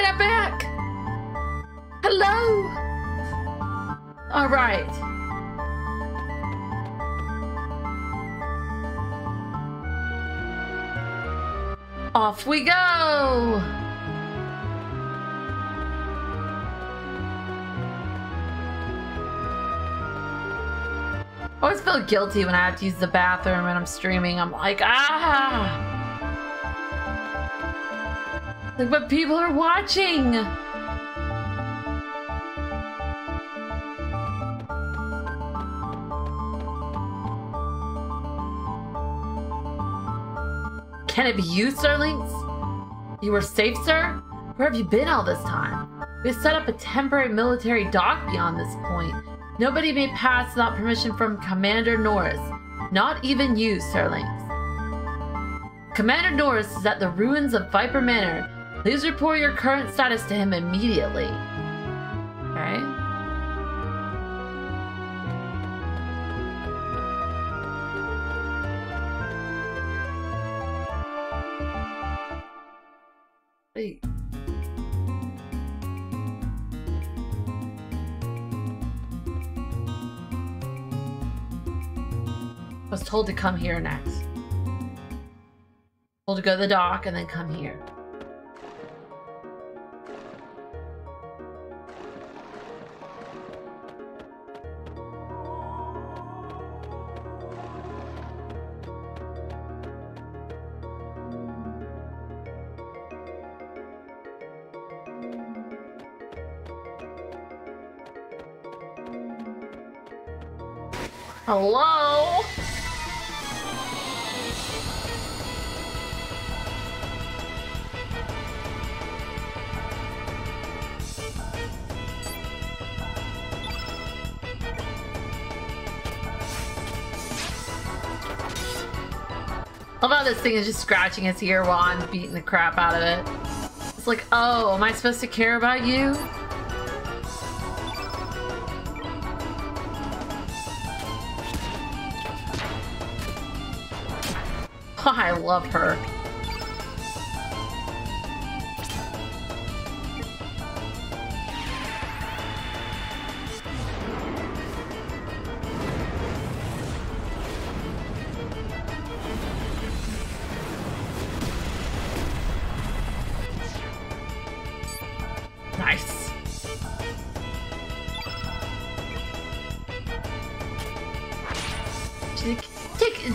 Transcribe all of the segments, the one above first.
right, I'm back. Hello. All right. Off we go. I always feel guilty when I have to use the bathroom when I'm streaming. I'm like, ah! Like, but people are watching! Can it be you, Sirlinks? You were safe, sir? Where have you been all this time? We have set up a temporary military dock beyond this point. Nobody may pass without permission from Commander Norris. Not even you, Sirlinks. Commander Norris is at the ruins of Viper Manor. Please report your current status to him immediately. Okay. Wait. I was told to come here next. Told to go to the dock and then come here. Hello? I love how this thing is just scratching its ear while I'm beating the crap out of it. It's like, oh, am I supposed to care about you? Oh, I love her. Nice. Take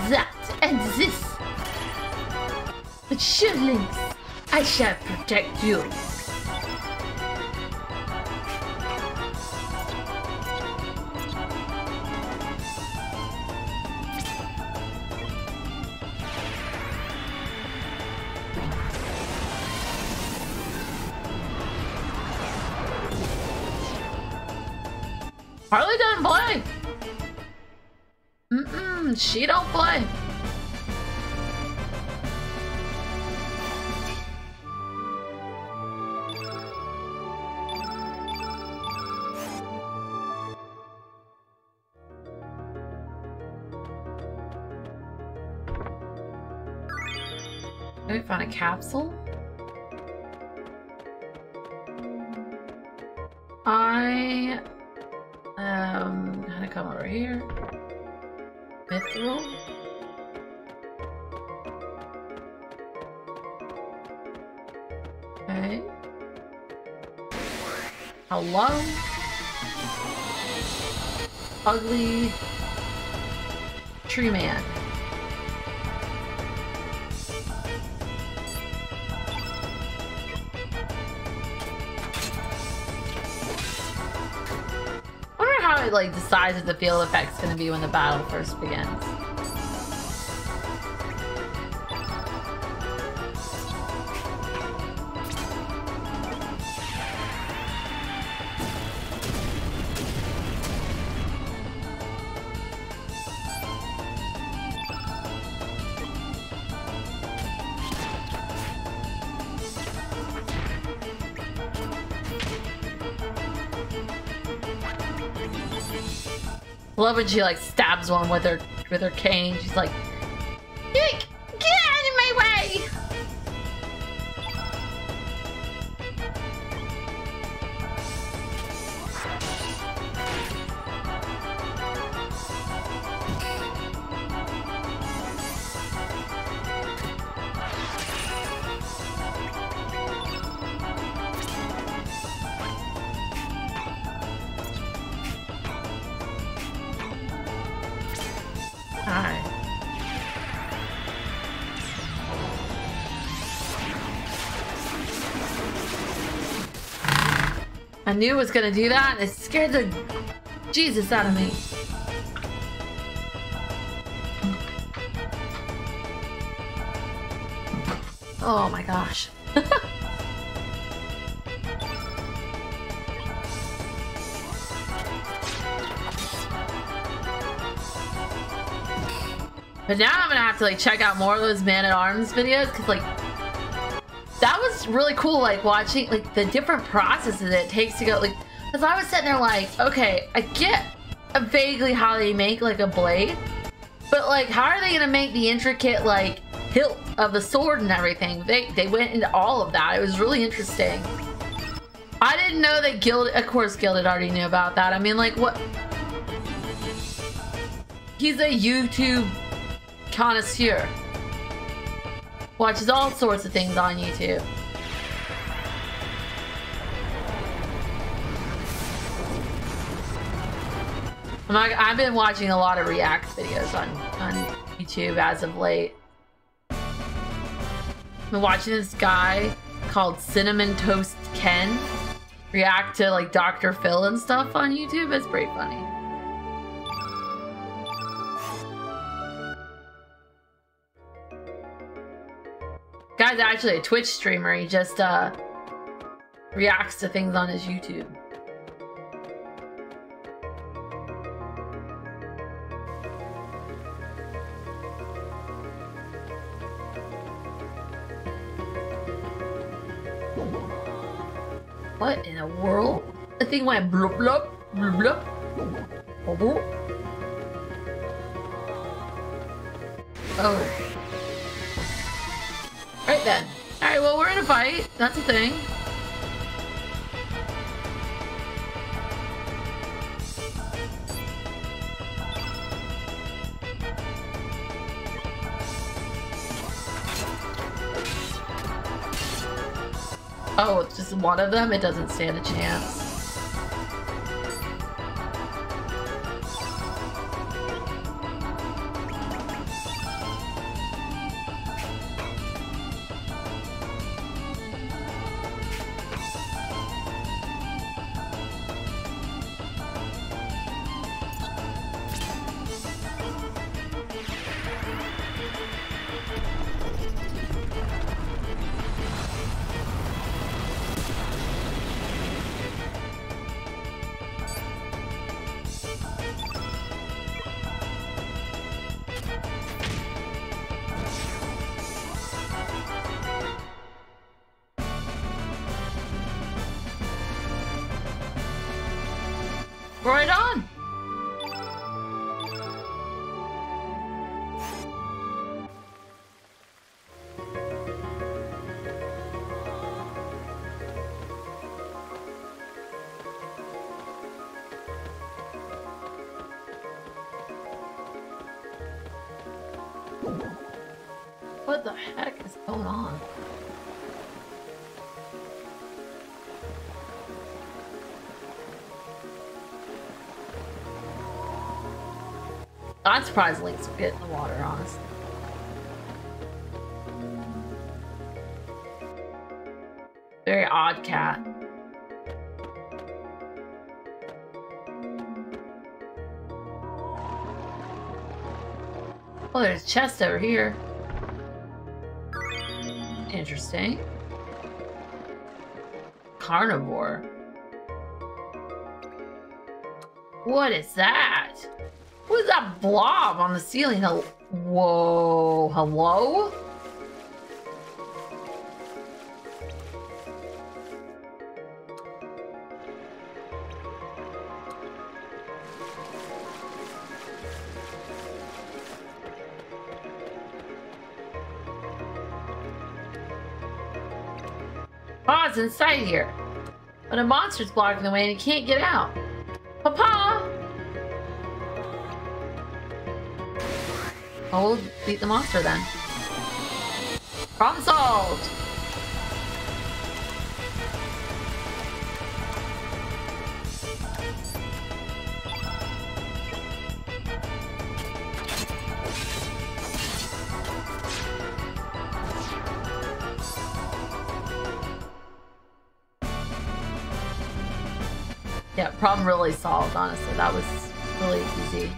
that and this. But Sirlinks, I shall protect you. Harley doesn't play. She don't play. Can we find a capsule? I gonna come over here. Mithril. Okay. Hello? Ugly tree man. It like decides what the field effect's gonna be when the battle first begins. I love when she like stabs one with her cane. She's like, get out of my way! I knew it was gonna do that, and it scared the Jesus out of me. Oh my gosh. But now I'm gonna have to like check out more of those Man-at-Arms videos, because like that was really cool, like watching like the different processes it takes to go, like, because I was sitting there like, okay, I get vaguely how they make like a blade, but like how are they gonna make the intricate like hilt of the sword and everything? They went into all of that. It was really interesting. I didn't know that Gilded, of course Gilded already knew about that. I mean, like, what? He's a YouTube connoisseur. Watches all sorts of things on YouTube. I've been watching a lot of React videos on YouTube as of late. I've been watching this guy called Cinnamon Toast Ken react to like Dr. Phil and stuff on YouTube. It's pretty funny. Guy's actually a Twitch streamer. He just reacts to things on his YouTube. What in the world? The thing went bloop bloop bloop bloop. Oh, bloop. Oh. Right then. Alright, well, we're in a fight. That's a thing. Oh, it's just one of them? It doesn't stand a chance. Right on! What the heck is going on? I'm surprised Link's get in the water, honestly. Very odd cat. Oh, there's a chest over here. Interesting. Carnivore. What is that? What is that blob on the ceiling? Whoa, hello? Pa's inside here, but a monster's blocking the way and he can't get out. Papa! Oh, we'll beat the monster then. Problem solved! Yeah, problem really solved, honestly. That was really easy.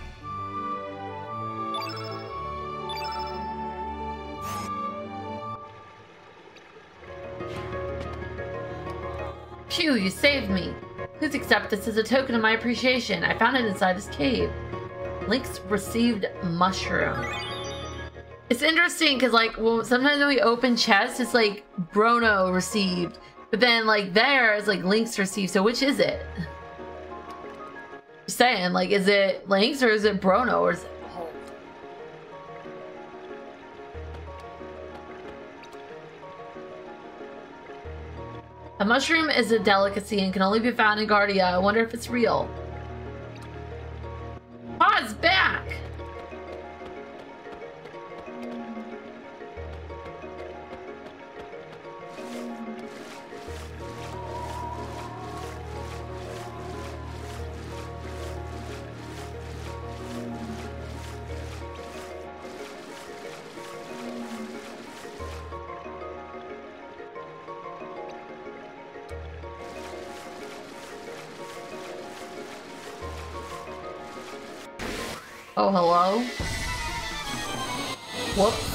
Phew, you saved me. Please accept this as a token of my appreciation. I found it inside this cave. Link's received mushroom. It's interesting because, like, well, sometimes when we open chests, it's like Bruno received, but then like there is like Link's received. So which is it? Just saying, like, is it Link's or is it Bruno or is it? A mushroom is a delicacy and can only be found in Guardia. I wonder if it's real. Ah, it's back! Oh, hello? Whoops.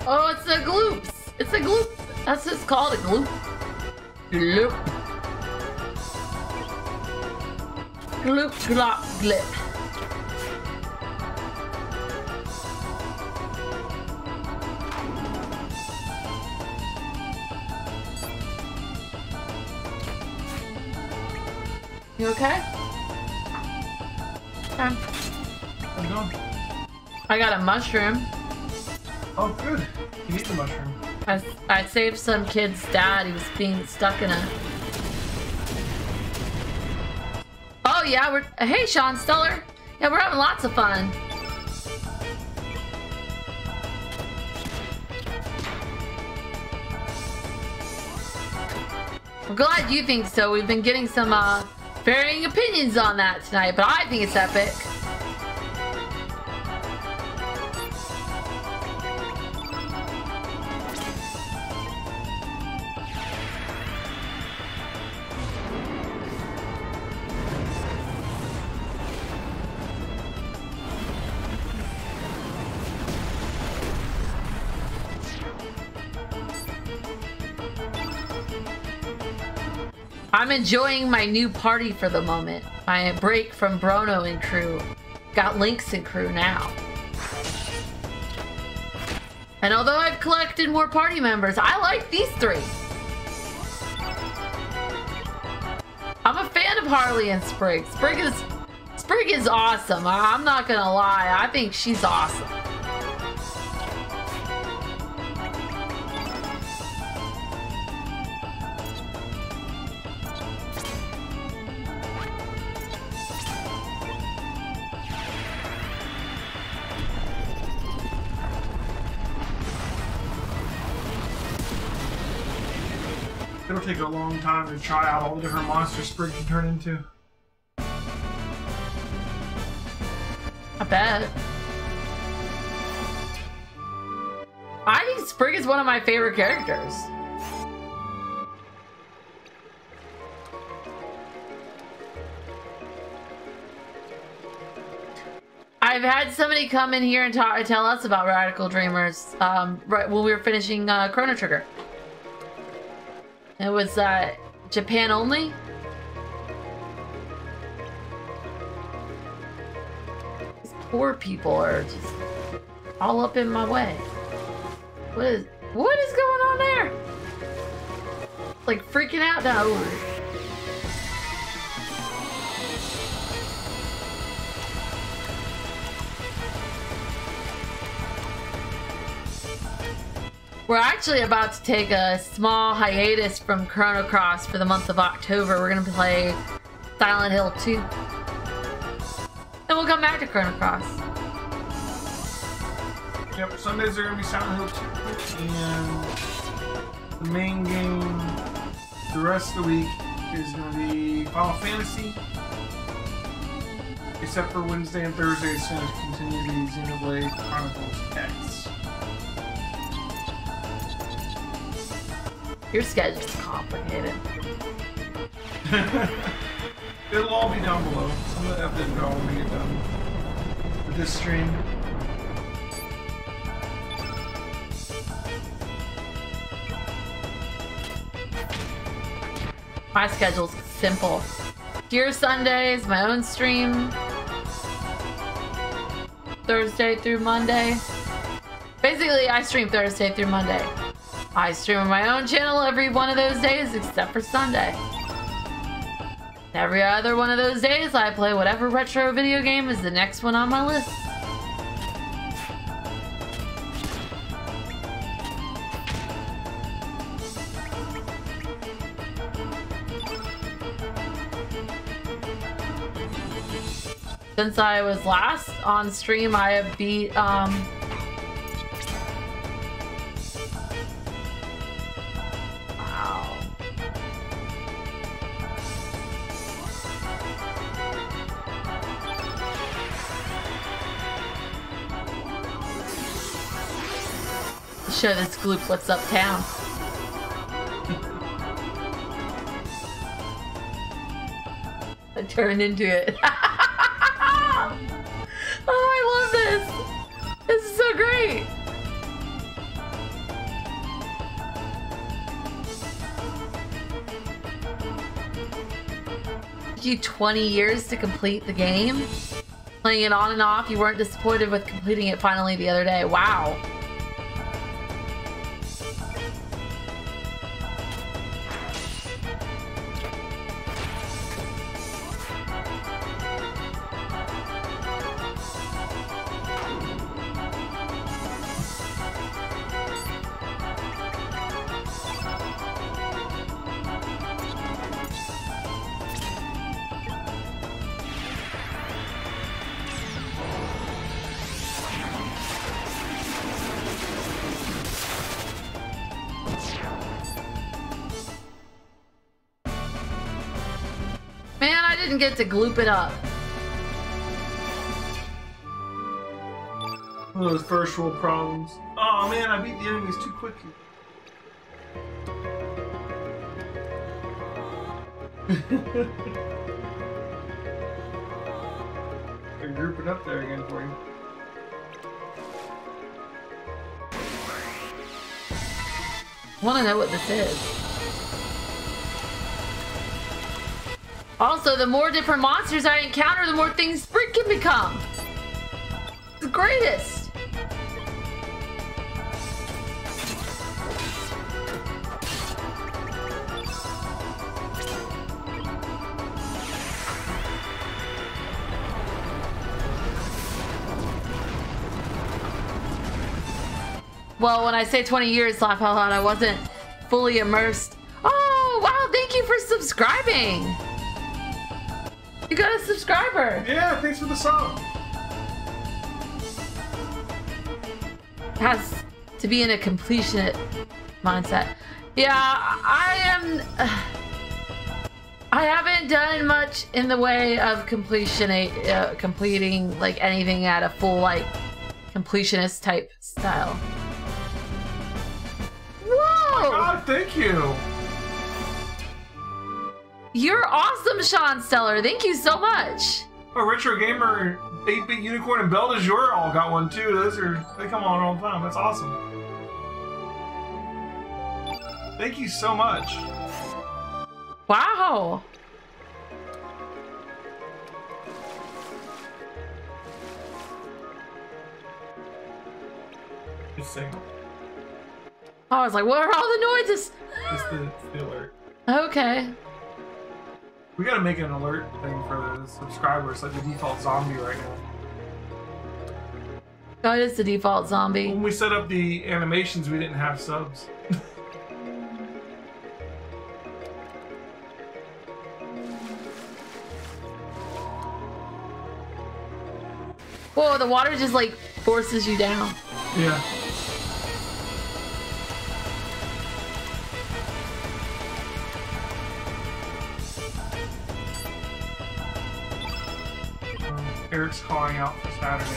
Oh, it's a gloops. It's a gloop. That's just called a gloop. Gloop. Gloop, glop, glip. You okay? How you going? I got a mushroom. Oh, good. You need the mushroom. I saved some kid's dad. He was being stuck in a... Oh, yeah, Hey, Sean Stellar. Yeah, we're having lots of fun. I'm glad you think so. We've been getting some, varying opinions on that tonight, but I think it's epic. I'm enjoying my new party for the moment. My break from Bruno and crew. Got Lynx and crew now. And although I've collected more party members, I like these three. I'm a fan of Harley and Sprig. Sprig is awesome. I'm not gonna lie. I think she's awesome. It'll take a long time to try out all the different monsters Sprig can turn into. I bet. I think Sprig is one of my favorite characters. I've had somebody come in here and tell us about Radical Dreamers right when we were finishing Chrono Trigger. It was Japan only. These poor people are just all up in my way. What is going on there? Like freaking out now. We're actually about to take a small hiatus from Chrono Cross for the month of October. We're going to play Silent Hill 2. Then we'll come back to Chrono Cross. Yep, Sundays are going to be Silent Hill 2. And the main game the rest of the week is going to be Final Fantasy. Except for Wednesday and Thursday, it's going to continue the Xenoblade Chronicles X. Your schedule's complicated. It'll all be down below. Some of the episodes will all be done with this stream. My schedule's simple. Gear Sundays, my own stream. Thursday through Monday. Basically, I stream Thursday through Monday. I stream on my own channel every one of those days except for Sunday. Every other one of those days, I play whatever retro video game is the next one on my list. Since I was last on stream, I have beat, wow. Show this gloop what's uptown. I turned into it. Oh, I love this! This is so great! It took you 20 years to complete the game? Playing it on and off, you weren't disappointed with completing it finally the other day. Wow. Didn't get to gloop it up. One of those first world problems. Oh man, I beat the enemies too quickly. They're grouping up there again for you. I want to know what this is. Also, the more different monsters I encounter, the more things Sprint can become. It's the greatest. Well, when I say 20 years, laugh out loud, I wasn't fully immersed. Oh, wow, thank you for subscribing. You got a subscriber! Yeah, thanks for the sub! Has to be in a completion mindset. Yeah, I am... I haven't done much in the way of completing like anything at a full like completionist type style. Whoa! Oh my God, thank you! You're awesome, Sean Stellar. Thank you so much. Oh, Retro Gamer, 8-Bit Unicorn, and Belle de Jour all got one too. They come on all the time. That's awesome. Thank you so much. Wow. Just saying. I was like, what are all the noises? It's the alert. Okay. We gotta make an alert thing for the subscribers, like the default zombie right now. Oh, it is the default zombie. When we set up the animations, we didn't have subs. Whoa, the water just like forces you down. Yeah. Eric's calling out for Saturday.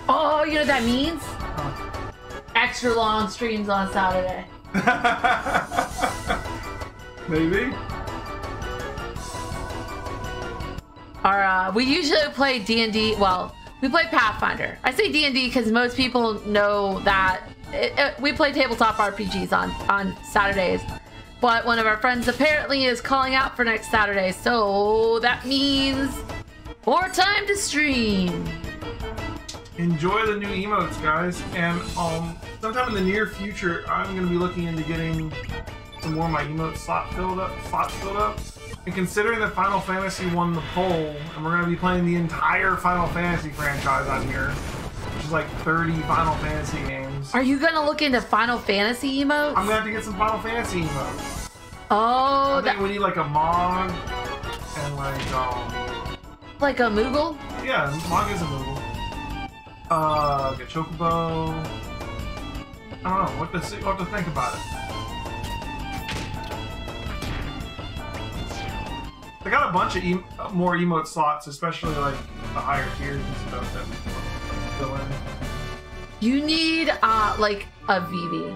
Oh, you know what that means? Huh. Extra long streams on Saturday. Maybe. We usually play D&D. Well, we play Pathfinder. I say D&D because most people know that we play tabletop RPGs on Saturdays. But one of our friends apparently is calling out for next Saturday, so that means more time to stream. Enjoy the new emotes, guys, and sometime in the near future, I'm going to be looking into getting some more of my emote slots filled up. And considering that Final Fantasy won the poll, and we're going to be playing the entire Final Fantasy franchise on here, which is like 30 Final Fantasy games. Are you going to look into Final Fantasy emotes? I'm going to have to get some Final Fantasy emotes. Oh, I think we need like a Mog and like a Moogle? Yeah, Mog is a Moogle. Get Chocobo. I don't know. What to think about it. I got a bunch of more emote slots, especially like the higher tiers and stuff that we fill in. You need like a Vivi.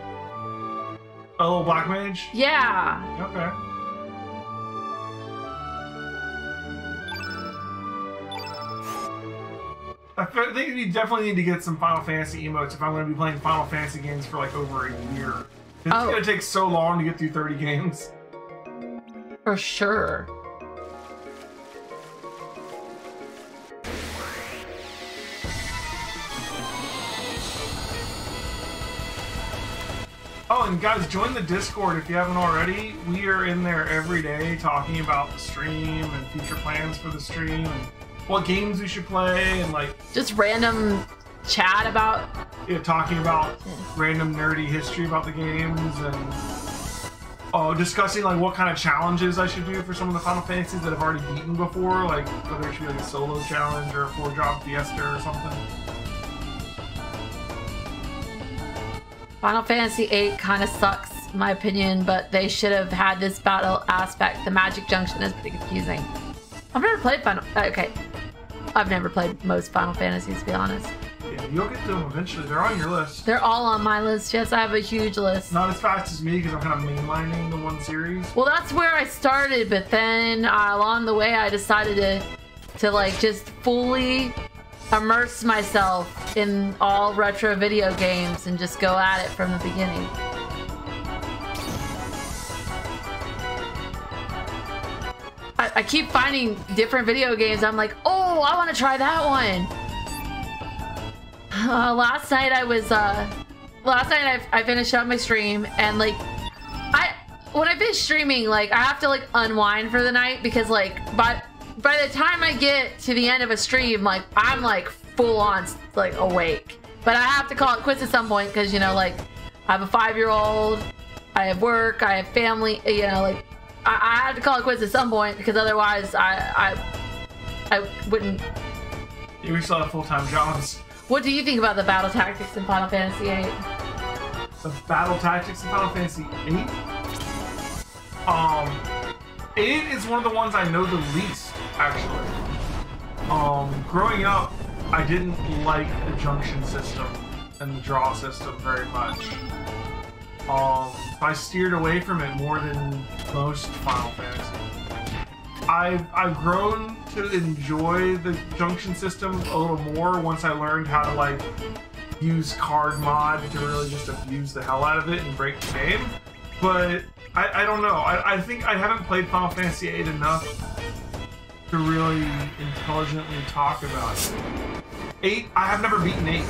A little black mage? Yeah. Okay. I think we definitely need to get some Final Fantasy emotes if I'm going to be playing Final Fantasy games for like over a year. It's going to take so long to get through 30 games. For sure. Oh, and guys, join the Discord if you haven't already. We are in there every day talking about the stream and future plans for the stream and what games we should play and like just random chat about talking about random nerdy history about the games and discussing like what kind of challenges I should do for some of the Final Fantasies that I've already beaten before, like whether it should be like a solo challenge or a 4-job fiesta or something. Final Fantasy VIII kind of sucks, in my opinion, but they should have had this battle aspect. The Magic Junction is pretty confusing. I've never played I've never played most Final Fantasies, to be honest. Yeah, you'll get to them eventually. They're on your list. They're all on my list. Yes, I have a huge list. Not as fast as me because I'm kind of mainlining the one series. Well, that's where I started, but then along the way, I decided to like just fully immerse myself in all retro video games and just go at it from the beginning. I keep finding different video games. I'm like, oh, I want to try that one. Last night I finished up my stream and like when I finish streaming, like I have to like unwind for the night because like by the time I get to the end of a stream, like I'm like full on like awake. But I have to call it quits at some point because, you know, like I have a 5-year-old, I have work, I have family, you know, like I have to call it quits at some point because otherwise I wouldn't. We still have full-time jobs. What do you think about the battle tactics in Final Fantasy VIII? The battle tactics in Final Fantasy VIII? 8 is one of the ones I know the least, actually. Growing up, I didn't like the junction system and the draw system very much. I steered away from it more than most Final Fantasy. I've grown to enjoy the junction system a little more once I learned how to like use card mod to really just abuse the hell out of it and break the game. But I don't know. I think I haven't played Final Fantasy VIII enough to really intelligently talk about it. 8, I have never beaten 8.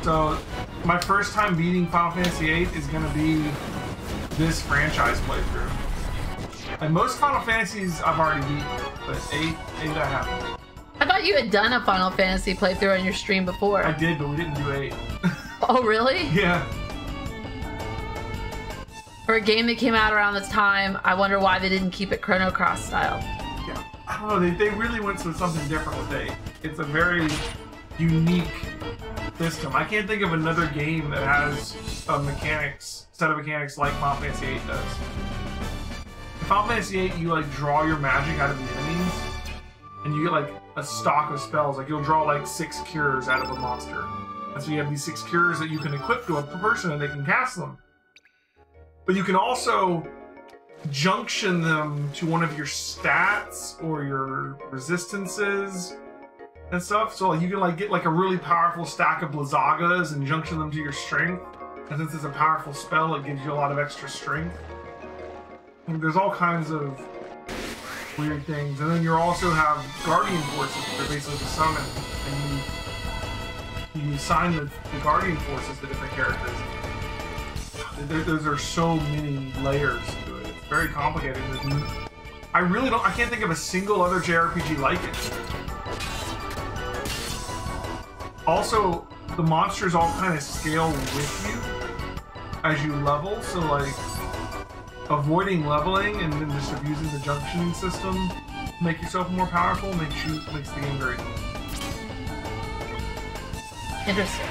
So my first time beating Final Fantasy VIII is going to be this franchise playthrough. And most Final Fantasies I've already beaten, but 8 I haven't. I thought you had done a Final Fantasy playthrough on your stream before. I did, but we didn't do 8. Oh, really? Yeah. For a game that came out around this time, I wonder why they didn't keep it Chrono Cross style. Yeah, I don't know, they really went with something different with 8. It's a very unique system. I can't think of another game that has a set of mechanics like Final Fantasy VIII does. In Final Fantasy VIII, you like draw your magic out of the enemies, and you get like a stock of spells. Like you'll draw like 6 cures out of a monster. And so you have these 6 cures that you can equip to a person and they can cast them. But you can also junction them to one of your stats or your resistances and stuff. So like you can like get like a really powerful stack of Blizzagas and junction them to your strength. And since it's a powerful spell, it gives you a lot of extra strength. And there's all kinds of weird things. And then you also have Guardian Forces, that are basically the summon. And you assign the Guardian Forces to different characters. There are so many layers to it. It's very complicated. I can't think of a single other JRPG like it. Also, the monsters all kind of scale with you as you level, so like avoiding leveling and then just abusing the junction system to make yourself more powerful makes the game very cool. Interesting.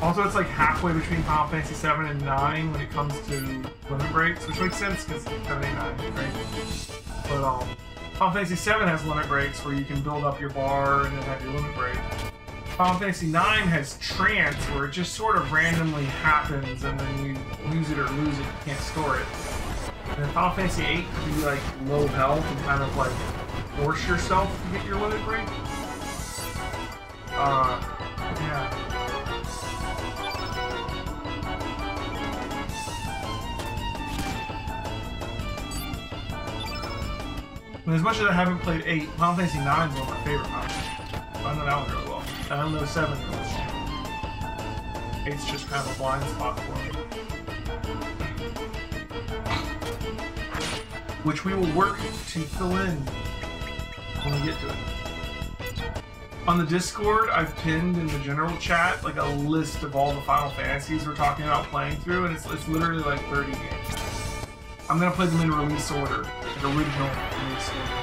Also, it's like halfway between Final Fantasy 7 and 9 when it comes to limit breaks, which makes sense because 7, 8, 9, right? But Final Fantasy 7 has limit breaks where you can build up your bar and then have your limit break. Final Fantasy 9 has trance where it just sort of randomly happens and then you use it or lose it, you can't store it. And then Final Fantasy 8 can be like low health and kind of like force yourself to get your limit break. Yeah. And as much as I haven't played 8, Final Fantasy 9 is one of my favorite Final Fantasy. I know that one really well. I don't know 7 really well. 8's just kind of a blind spot for me. Which we will work to fill in when we get to it. On the Discord, I've pinned in the general chat like a list of all the Final Fantasies we're talking about playing through, and it's literally like 30 games. I'm gonna play them in release order, like original release order.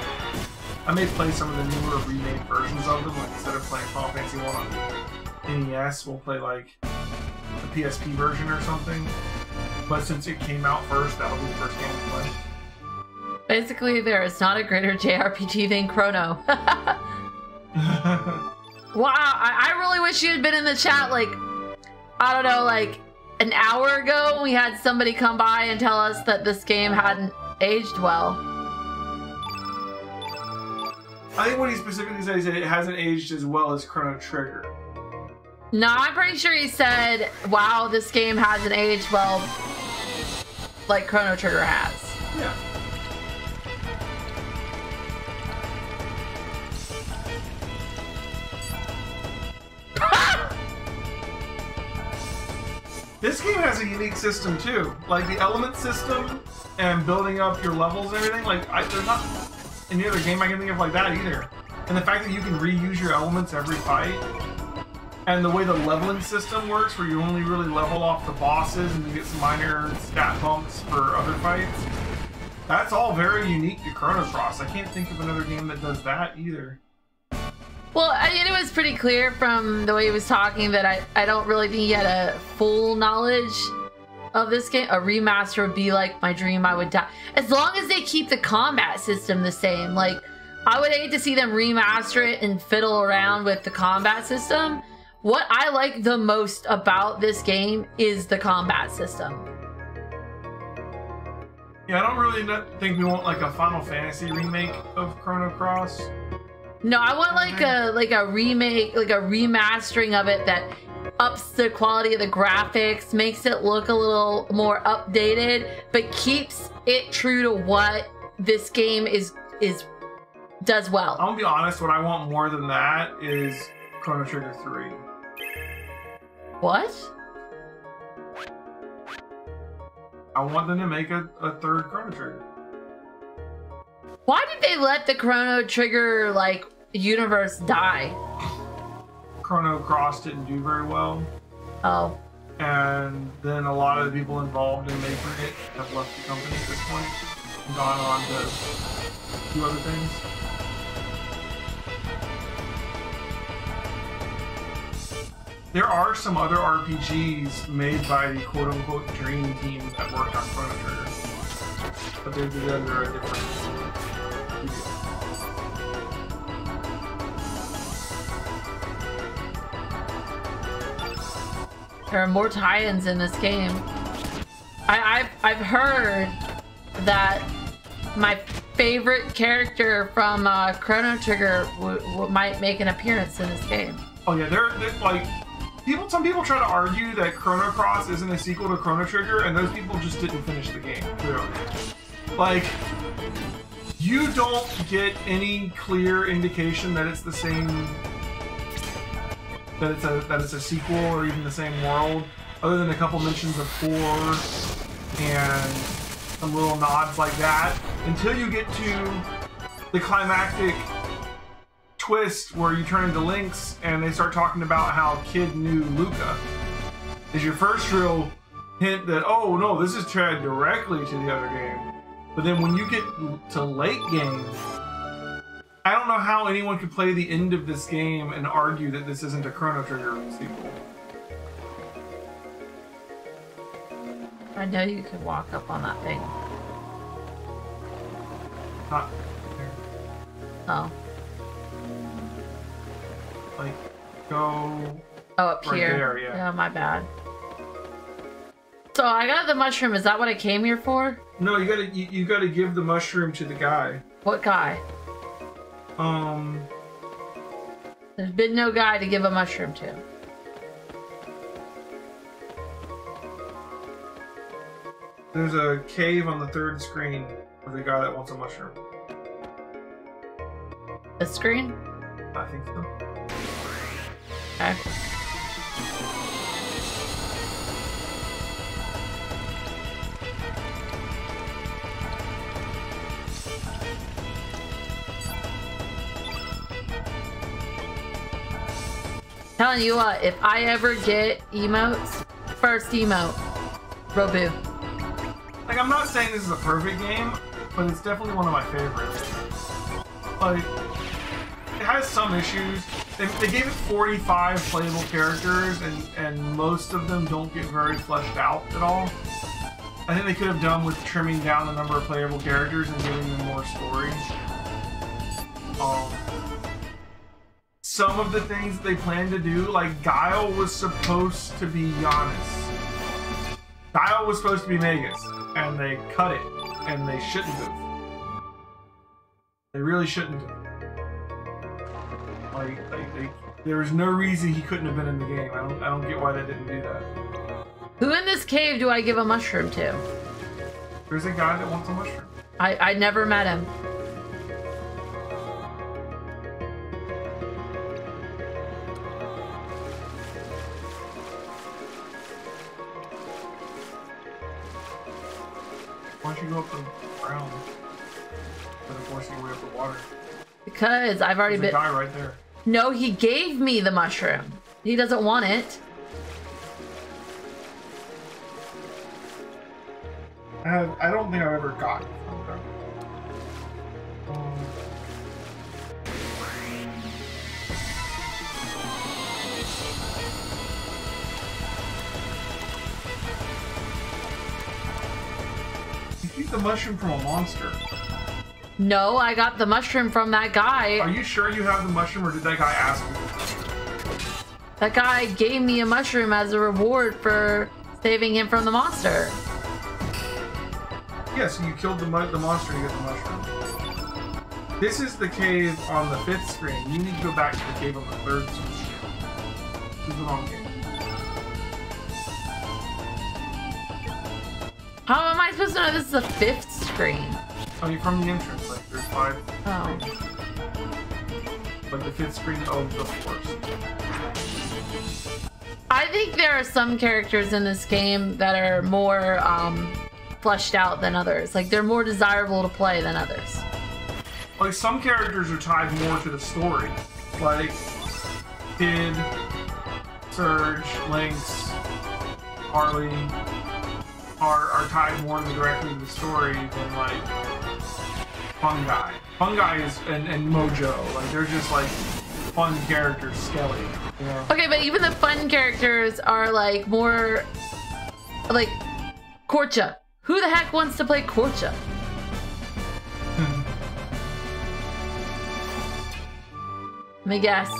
I may play some of the newer remade versions of them, like instead of playing Final Fantasy 1 on NES, we'll play like the PSP version or something. But since it came out first, that'll be the first game we play. Basically, there is not a greater JRPG than Chrono. Wow, I really wish you had been in the chat, like, I don't know, like an hour ago. We had somebody come by and tell us that this game hadn't aged well. I think what he specifically said, he said it hasn't aged as well as Chrono Trigger. No, I'm pretty sure he said, wow, this game hasn't aged well like Chrono Trigger has. Yeah. This game has a unique system too. Like the element system and building up your levels and everything, like there's not any other game I can think of like that either. And the fact that you can reuse your elements every fight, and the way the leveling system works where you only really level off the bosses and you get some minor stat bumps for other fights, that's all very unique to Chrono Cross. I can't think of another game that does that either. Well, I mean, it was pretty clear from the way he was talking that I don't really think he had a full knowledge of this game. A remaster would be like my dream. I would die. As long as they keep the combat system the same. Like, I would hate to see them remaster it and fiddle around with the combat system. What I like the most about this game is the combat system. Yeah, I don't really think we want like a Final Fantasy remake of Chrono Cross. No, I want like a remake, like a remastering of it that ups the quality of the graphics, makes it look a little more updated, but keeps it true to what this game does well. I'm gonna be honest, what I want more than that is Chrono Trigger 3. What? I want them to make a third Chrono Trigger. Why did they let the Chrono Trigger, like, universe die? Chrono Cross didn't do very well. Oh. And then a lot of the people involved in making it have left the company at this point and gone on to do other things. There are some other RPGs made by the quote-unquote Dream Team that worked on Chrono Trigger. but they did under a different studio. There are more tie-ins in this game. I've heard that my favorite character from Chrono Trigger might make an appearance in this game. Oh yeah, they're like some people try to argue that Chrono Cross isn't a sequel to Chrono Trigger, and those people just didn't finish the game. Clearly, like you don't get any clear indication that it's the same, that it's a sequel or even the same world, other than a couple mentions of 4 and some little nods like that, until you get to the climactic twist where you turn into Lynx and they start talking about how Kid knew Luca. Is your first real hint that, oh no, this is tied directly to the other game. But then when you get to late game, I don't know how anyone could play the end of this game and argue that this isn't a Chrono Trigger sequel. I know you could walk up on that thing. Not there. Oh. Like, go... Oh, up right here. There, yeah. Yeah, my bad. So I got the mushroom. Is that what I came here for? No, you gotta give the mushroom to the guy. What guy? There's been no guy to give a mushroom to. There's a cave on the 3rd screen with a guy that wants a mushroom. This screen? I think so. Okay. Telling you what, if I ever get emotes, first emote, Robu. Like, I'm not saying this is a perfect game, but it's definitely one of my favorites. Like, it has some issues. They gave it 45 playable characters, and most of them don't get very fleshed out at all. I think they could have done with trimming down the number of playable characters and giving them more stories. Some of the things that they plan to do, like Guile was supposed to be Giannis. Guile was supposed to be Magus, and they cut it, and they shouldn't have. They really shouldn't have. There was no reason he couldn't have been in the game. I don't get why they didn't do that. Who in this cave do I give a mushroom to? There's a guy that wants a mushroom. I never met him. Why don't you go up the ground instead of forcing your way up the water? Because I've already been. There's a guy right there. No, he gave me the mushroom. He doesn't want it. I don't think I've ever gotten it from them. You get the mushroom from a monster. No, I got the mushroom from that guy. Are you sure you have the mushroom, or did that guy ask you? That guy gave me a mushroom as a reward for saving him from the monster. Yeah, so you killed the monster to get the mushroom. This is the cave on the 5th screen. You need to go back to the cave on the 3rd screen. This is the wrong cave. How am I supposed to know this is the 5th screen? Oh, you're from the entrance. Like, there's 5. Oh. But the 5th screen of the 1st. I think there are some characters in this game that are more fleshed out than others. Like, they're more desirable to play than others. Like, some characters are tied more to the story. Like, Kid, Surge, Lynx, Harley are tied more directly to the story than, like, Fungi. Fungi is, and Mojo. Like, they're just, like, fun characters, Skelly. You know? Okay, but even the fun characters are, like, more... Like, Korcha. Who the heck wants to play Korcha? me guess.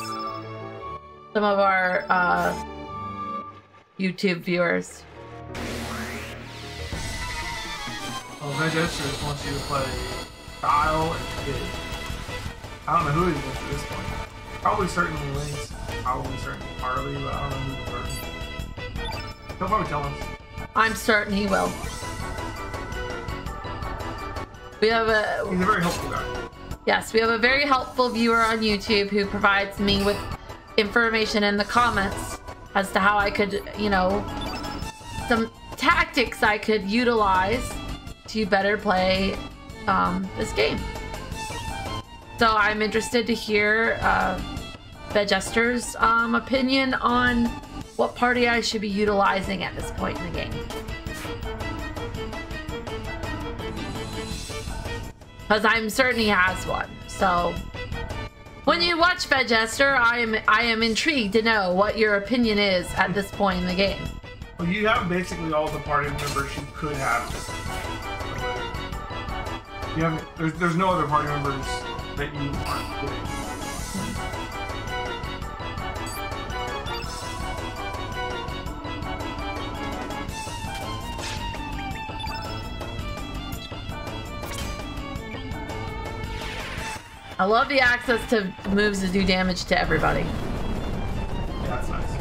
Some of our YouTube viewers. Oh, DezshireCat wants you to play Style and Kid. I don't know who he is at this point. Probably certainly Lynx. Probably certainly Harley, but I don't know who the person. He'll probably tell us. I'm certain he will. We have He's a very helpful guy. Yes, we have a very helpful viewer on YouTube who provides me with information in the comments as to how I could, you know, some tactics I could utilize to better play this game. So I'm interested to hear DezshireCat's opinion on what party I should be utilizing at this point in the game. Because I'm certain he has one. So when you watch DezshireCat, I am intrigued to know what your opinion is at this point in the game. Well, you have basically all the party members you could have. You have there's no other party members that you aren't getting. I love the access to moves that do damage to everybody. Yeah, that's nice.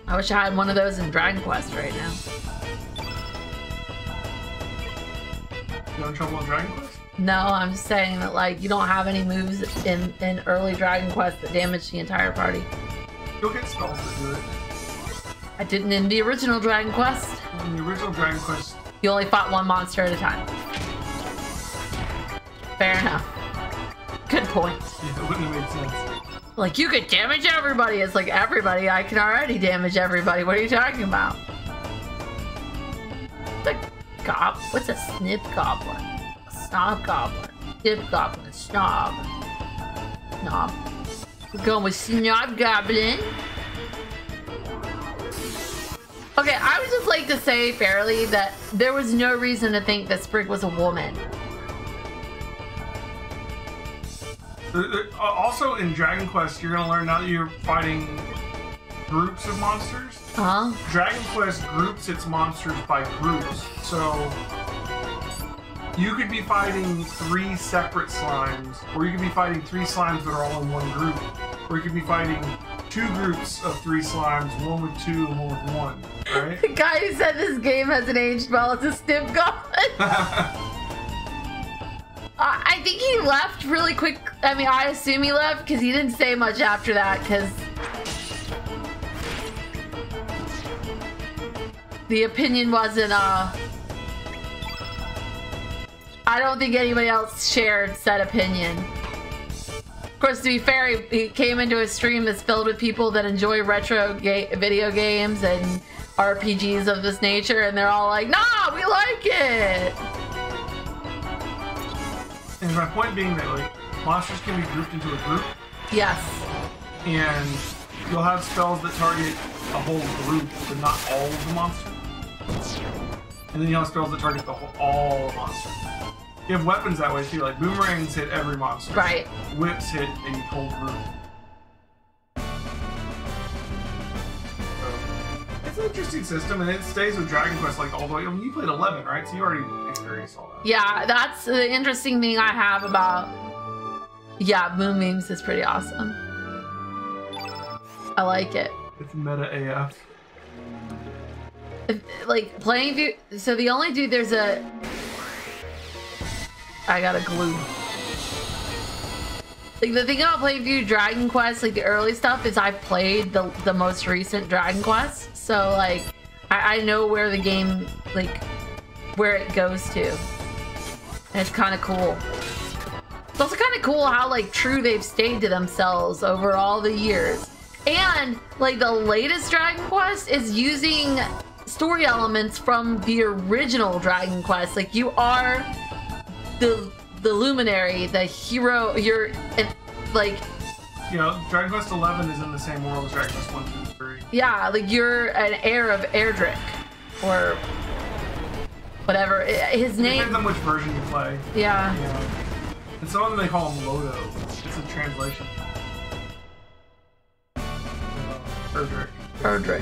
I wish I had one of those in Dragon Quest right now. You having trouble in Dragon Quest? No, I'm just saying that, like, you don't have any moves in early Dragon Quest that damage the entire party. You'll get spells that do it. I didn't in the original Dragon Quest. In the original Dragon Quest, You only fought one monster at a time. Fair enough. Good point. yeah, it wouldn't have made sense. Like, you could damage everybody. It's like, everybody. I can already damage everybody. What are you talking about? What's a snip goblin? A snob goblin. Snip goblin. Snob. Snob. We're going with snob goblin. Okay, I would just like to say fairly that there was no reason to think that Sprig was a woman. Also in Dragon Quest, you're going to learn now that you're fighting groups of monsters. Huh? Dragon Quest groups its monsters by groups. So you could be fighting 3 separate slimes, or you could be fighting 3 slimes that are all in one group, or you could be fighting 2 groups of 3 slimes, one with 2 and one with 1, right? The guy who said this game hasn't aged well is a snip goblin. I think he left really quick. I mean, I assume he left because he didn't say much after that, because the opinion wasn't, I don't think anybody else shared said opinion. Of course, to be fair, he came into a stream that's filled with people that enjoy retro video games and RPGs of this nature, and they're all like, nah, we like it! And my point being that, like, monsters can be grouped into a group. Yes. And you'll have spells that target a whole group, but not all of the monsters. And then you'll have spells that target all monsters. You have weapons that way too, like boomerangs hit every monster. Right. Whips hit a whole group. So, it's an interesting system, and it stays with Dragon Quest like all the way. I mean, you played 11, right? So you already experienced all that. Yeah, that's the interesting thing I have about... Yeah, Moon Memes is pretty awesome. I like it. It's meta AF. Like, playing through... So the only dude, there's a... I got a glue. Like, the thing about playing through Dragon Quest, like the early stuff, is I've played the most recent Dragon Quest. So, like, I know where the game, like, where it goes to. And it's kind of cool. It's also kind of cool how, like, true they've stayed to themselves over all the years. And, like, the latest Dragon Quest is using story elements from the original Dragon Quest. Like, you are the luminary, the hero, you're, like... You know, Dragon Quest 11 is in the same world as Dragon Quest 1, 2, and 3. Yeah, like, you're an heir of Erdrick. Or whatever. His name. Depends on which version you play. Yeah. And some of them they call him Lodo. It's a translation. Erdrick. Erdrick.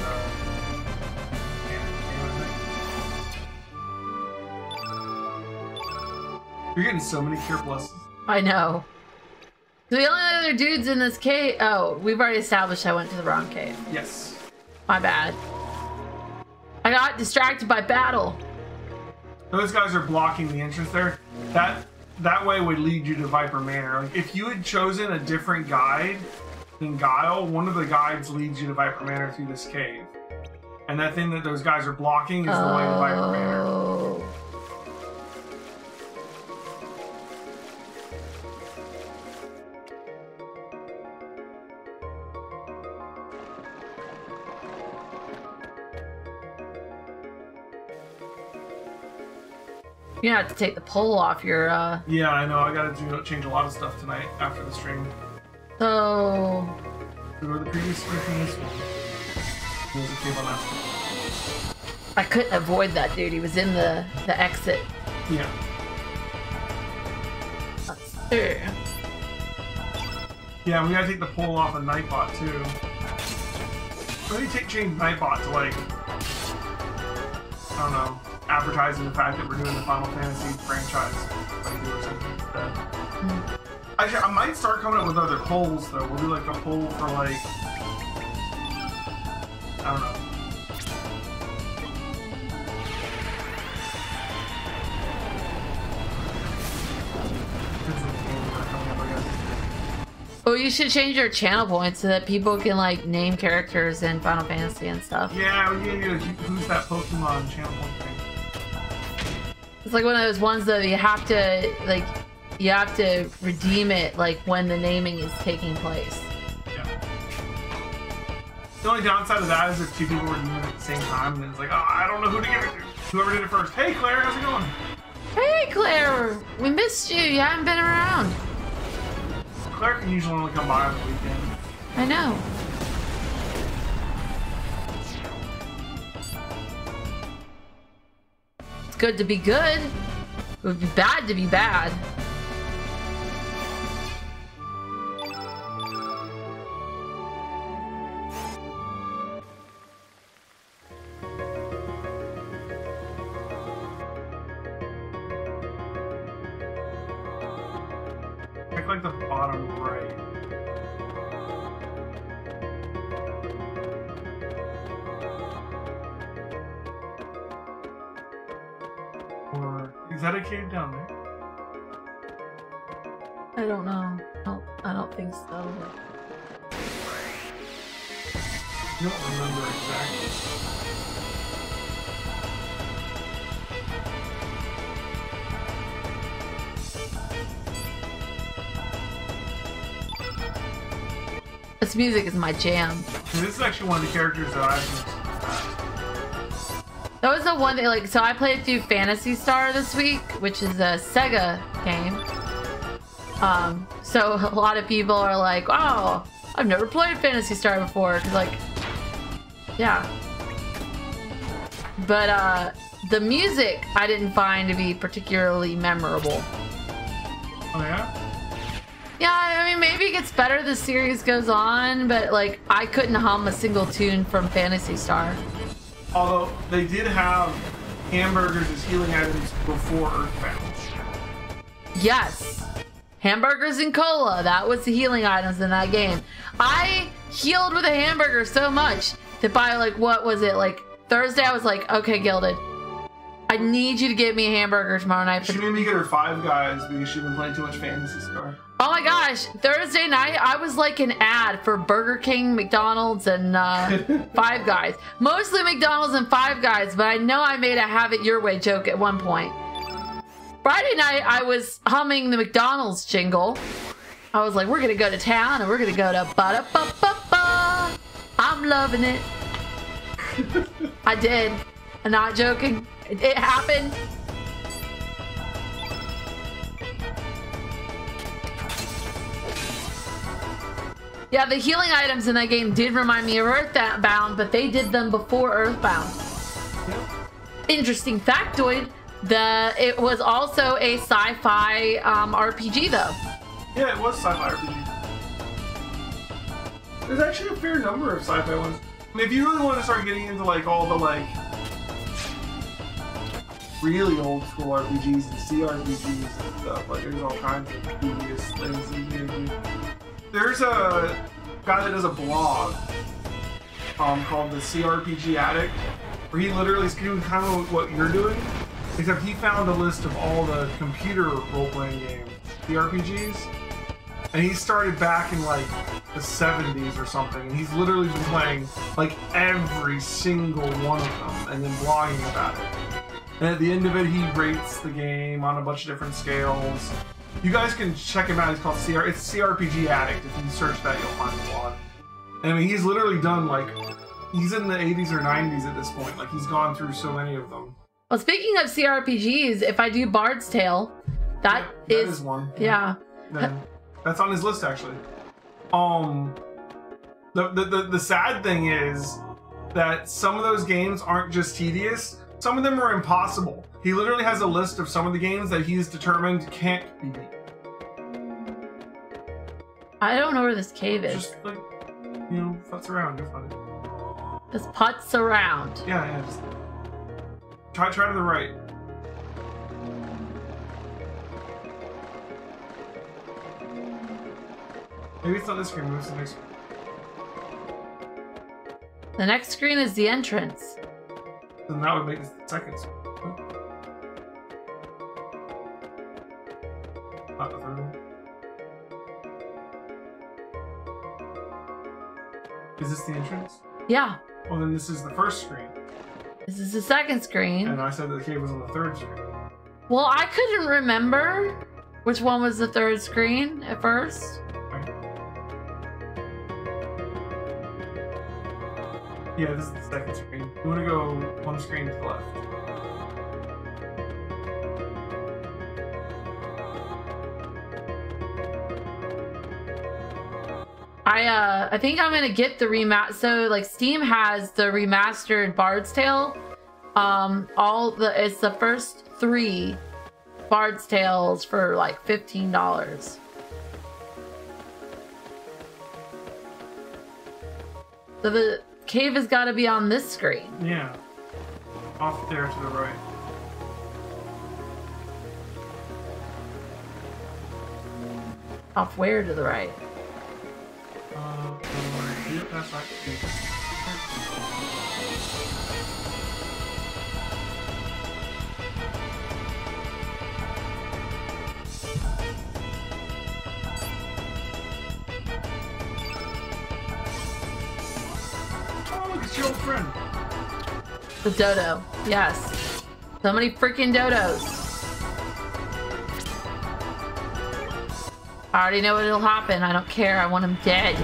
You're getting so many cure pluses. I know. So the only other dudes in this cave. Oh, we've already established I went to the wrong cave. Yes. My bad. I got distracted by battle. Those guys are blocking the entrance there. That way would lead you to Viper Manor. Like if you had chosen a different guide than Guile, one of the guides leads you to Viper Manor through this cave. And that thing that those guys are blocking is the way to Viper Manor. You have to take the pole off your, Yeah, I know. I gotta change a lot of stuff tonight after the stream. So... Go to the previous stream from this one. There's a cave on that one. I couldn't avoid that dude. He was in the exit. Yeah. Let's see. Yeah, we gotta take the pole off of Nightbot too. Why do you change Nightbot to like, I don't know, advertising the fact that we're doing the Final Fantasy franchise like or something like that. Actually, I might start coming up with other polls though. We'll do like a poll for like, I don't know. Oh, you should change your channel points so that people can like name characters in Final Fantasy and stuff. Yeah, we need to who's that Pokemon channel point thing. It's like one of those ones though, you have to redeem it like when the naming is taking place. Yeah. The only downside of that is if two people were doing it at the same time, and it's like, oh, I don't know who to give it to. Whoever did it first. Hey Claire, how's it going? Hey Claire, we missed you. You haven't been around. Claire can usually only come by on the weekend. I know. It's good to be good. It would be bad to be bad. Like the bottom right. Or is that a cave down there? I don't know. I don't think so. I don't remember exactly. This music is my jam. This is actually one of the characters that I've That was the one that, like, so I played through Phantasy Star this week, which is a Sega game. So a lot of people are like, oh, I've never played Phantasy Star before. Cause like, yeah. But the music I didn't find to be particularly memorable. Oh yeah? Yeah, I mean, maybe it gets better as the series goes on, but like, I couldn't hum a single tune from Phantasy Star. Although they did have hamburgers as healing items before Earthbound. Yes. Hamburgers and cola. That was the healing items in that game. I healed with a hamburger so much that by like, what was it? Like Thursday, I was like, okay, Gilded, I need you to get me a hamburger tomorrow night. She made me get her Five Guys because she'd been playing too much Phantasy Star. Oh my gosh, Thursday night, I was like an ad for Burger King, McDonald's, and Five Guys. Mostly McDonald's and Five Guys, but I know I made a have it your way joke at one point. Friday night, I was humming the McDonald's jingle. I was like, we're gonna go to town and we're gonna go to ba-da-ba-ba-ba. I'm loving it. I did. I'm not joking. It happened. Yeah, the healing items in that game did remind me of Earthbound, but they did them before Earthbound. Interesting factoid, It was also a sci-fi RPG though. Yeah, it was sci-fi RPG. There's actually a fair number of sci-fi ones. I mean, if you really want to start getting into like all the like really old school RPGs and CRPGs and stuff, like there's all kinds of devious things you can do. There's a guy that does a blog called the CRPG Addict, where he literally is doing kind of what you're doing, except he found a list of all the computer role-playing games, CRPGs, and he started back in like the 70s or something, and he's literally been playing like every single one of them and then blogging about it. And at the end of it, he rates the game on a bunch of different scales. You guys can check him out. He's called it's CRPG Addict. If you search that, you'll find the blog. And I mean, he's literally done like, he's in the 80s or 90s at this point. Like, he's gone through so many of them. Well, speaking of CRPGs, if I do Bard's Tale, that is one. Yeah. That's on his list, actually. The sad thing is that some of those games aren't just tedious. Some of them are impossible. He literally has a list of some of the games that he's determined can't be beat. I don't know where this cave is. Just like, you know, futz around. You'll find it. Just putz around. Yeah, just try to the right. Maybe it's not this screen, maybe it's the next screen. The next screen is the entrance. Then that would make this the second screen. Not the third one. Is this the entrance? Yeah. Well, then this is the first screen. This is the second screen. And I said that the cave was on the third screen. Well, I couldn't remember which one was the third screen at first. Right. Yeah, this is the second screen. You want to go one screen to the left. I think I'm gonna get the remaster. So like Steam has the remastered Bard's Tale. It's the first 3 Bard's Tales for like $15. So the cave has got to be on this screen. Yeah, off there to the right. Off where to the right? That's right. Oh, look, it's your old friend. The dodo. Yes. So many freaking dodos. I already know what'll happen. I don't care. I want him dead.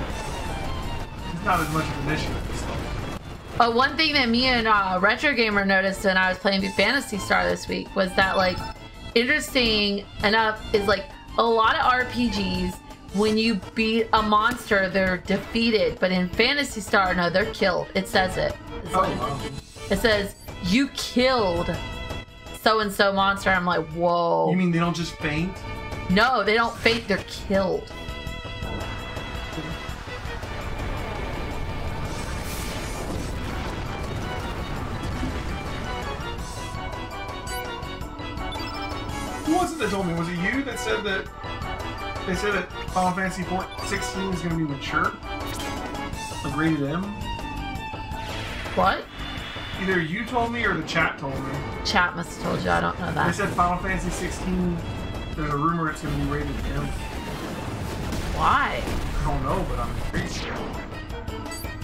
It's not as much of an issue with this stuff. One thing that me and Retro Gamer noticed when I was playing Phantasy Star this week was that, like, interesting enough is like a lot of RPGs, when you beat a monster, they're defeated. But in Phantasy Star, no, they're killed. It says it. It's like, it says, you killed so-and-so monster. I'm like, whoa. You mean they don't just faint? No, they don't faint. They're killed. Who was it that told me? Was it you that said that they said that Final Fantasy 16 is going to be mature? Like rated M? What? Either you told me or the chat told me. Chat must have told you. I don't know that. They said Final Fantasy 16, there's a rumor it's going to be rated M. Why? I don't know, but I'm pretty sure.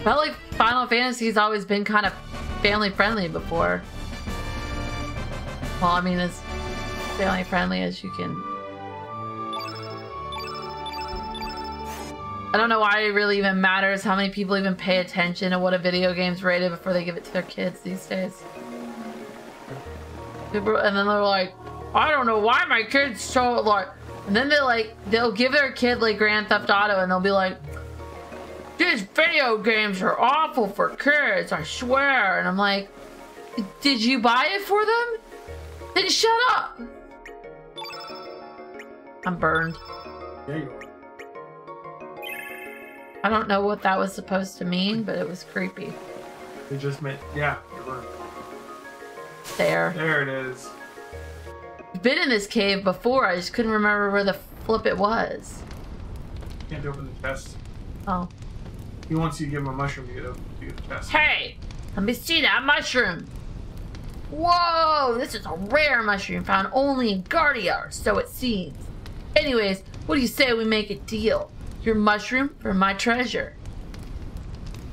Felt like Final Fantasy's always been kind of family friendly before. Well, I mean, as family friendly as you can. I don't know why it really even matters how many people even pay attention to what a video game's rated before they give it to their kids these days. People, and then they're like, I don't know why my kids so like, and then they'll give their kid like Grand Theft Auto and they'll be like, these video games are awful for kids, I swear. And I'm like, did you buy it for them? Then shut up! I'm burned. There you are. I don't know what that was supposed to mean, but it was creepy. It just meant, yeah, you're burned. There. There it is. I've been in this cave before, I just couldn't remember where the flip it was. Can't open the chest. Oh. Once you give him a mushroom, you get the chest. Hey! Let me see that mushroom! Whoa! This is a rare mushroom found only in Guardia, or so it seems. Anyways, what do you say we make a deal? Your mushroom for my treasure.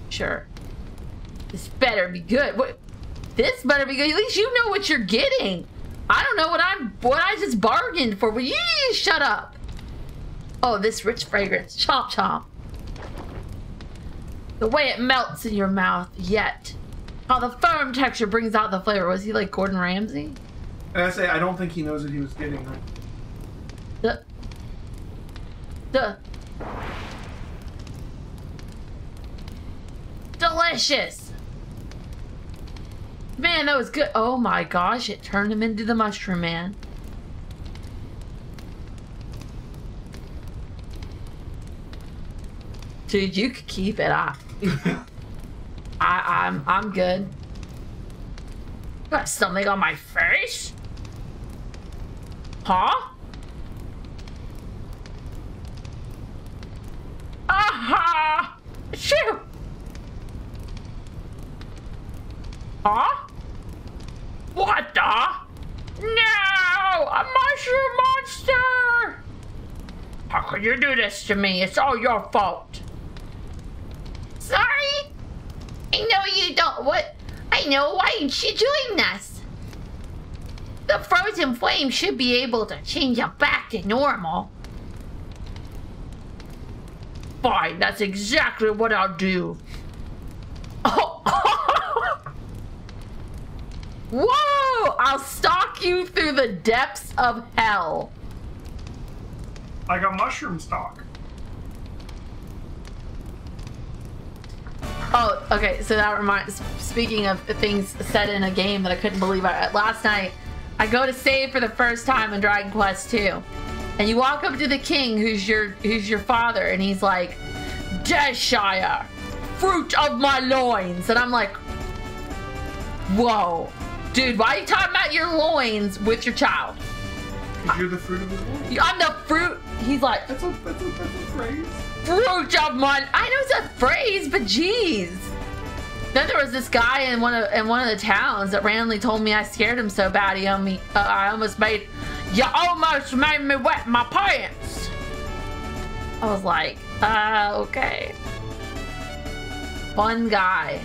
Sure. This better be good. What? This better be good. At least you know what you're getting. I don't know what I just bargained for. Will you shut up? Oh, this rich fragrance. Chomp chomp. The way it melts in your mouth, yet how the firm texture brings out the flavor. Was he like Gordon Ramsay? And I say, I don't think he knows what he was getting. Right? Delicious. Man, that was good. Oh my gosh, it turned him into the mushroom man. Dude, you could keep it. I'm good. Got something on my face? Huh? Aha! Shoo! Huh? What the? No! A mushroom monster! How could you do this to me? It's all your fault. Sorry? I know you don't. What? I know. Why aren't you joining us? The frozen flame should be able to change you back to normal. Fine, that's exactly what I'll do. Oh. Whoa! I'll stalk you through the depths of hell. Like a mushroom stalk. Oh, okay, so that reminds, speaking of things said in a game that I couldn't believe, last night, I go to save for the first time in Dragon Quest II. And you walk up to the king, who's your father, and he's like, Desshire, fruit of my loins. And I'm like, whoa. Dude, why are you talking about your loins with your child? Because you're the fruit of his loins. I'm the fruit. He's like, That's a phrase. Fruit of my. I know it's a phrase, but jeez. Then there was this guy in one of the towns that randomly told me I scared him so bad you almost made me wet my pants. I was like, okay. Fun guy.